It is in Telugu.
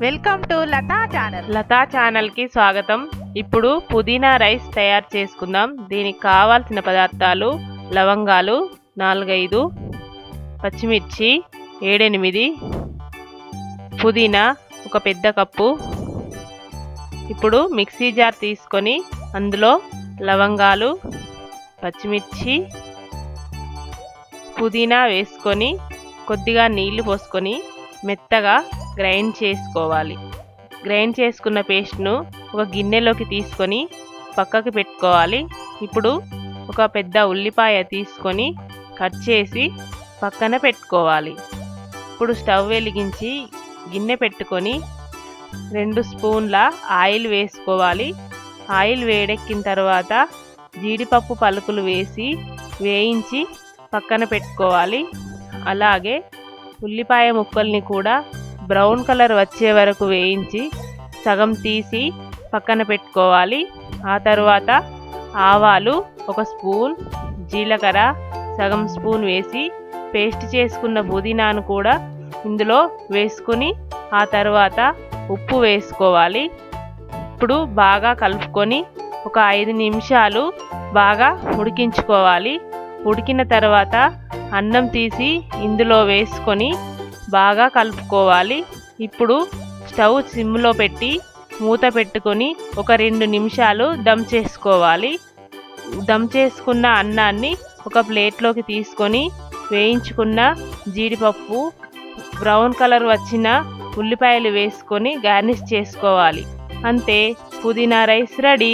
వెల్కమ్ టు లతా ఛానల్కి స్వాగతం. ఇప్పుడు పుదీనా రైస్ తయారు చేసుకుందాం. దీనికి కావాల్సిన పదార్థాలు: లవంగాలు 4-5, పచ్చిమిర్చి 7-8, పుదీనా 1 పెద్ద కప్పు. ఇప్పుడు మిక్సీ జార్ తీసుకొని అందులో లవంగాలు, పచ్చిమిర్చి, పుదీనా వేసుకొని కొద్దిగా నీళ్లు పోసుకొని మెత్తగా గ్రైండ్ చేసుకోవాలి. గ్రైండ్ చేసుకున్న పేస్ట్ను ఒక గిన్నెలోకి తీసుకొని పక్కకి పెట్టుకోవాలి. ఇప్పుడు ఒక పెద్ద ఉల్లిపాయ తీసుకొని కట్ చేసి పక్కన పెట్టుకోవాలి. ఇప్పుడు స్టవ్ వెలిగించి గిన్నె పెట్టుకొని 2 స్పూన్ల ఆయిల్ వేసుకోవాలి. ఆయిల్ వేడెక్కిన తర్వాత జీడిపప్పు పలుకులు వేసి వేయించి పక్కన పెట్టుకోవాలి. అలాగే ఉల్లిపాయ ముక్కల్ని కూడా బ్రౌన్ కలర్ వచ్చే వరకు వేయించి సగం తీసి పక్కన పెట్టుకోవాలి. ఆ తర్వాత ఆవాలు 1 స్పూన్, జీలకర్ర సగం స్పూన్ వేసి పేస్ట్ చేసుకున్న పుదీనాను కూడా ఇందులో వేసుకుని ఆ తర్వాత ఉప్పు వేసుకోవాలి. ఇప్పుడు బాగా కలుపుకొని ఒక 5 నిమిషాలు బాగా ఉడికించుకోవాలి. ఉడికిన తర్వాత అన్నం తీసి ఇందులో వేసుకొని బాగా కలుపుకోవాలి. ఇప్పుడు స్టవ్ సిమ్లో పెట్టి మూత పెట్టుకొని ఒక 2 నిమిషాలు దమ్ చేసుకోవాలి. దమ్ చేసుకున్న అన్నాన్ని ఒక ప్లేట్లోకి తీసుకొని వేయించుకున్న జీడిపప్పు, బ్రౌన్ కలర్ వచ్చిన ఉల్లిపాయలు వేసుకొని గార్నిష్ చేసుకోవాలి. అంతే, పుదీనా రైస్ రెడీ.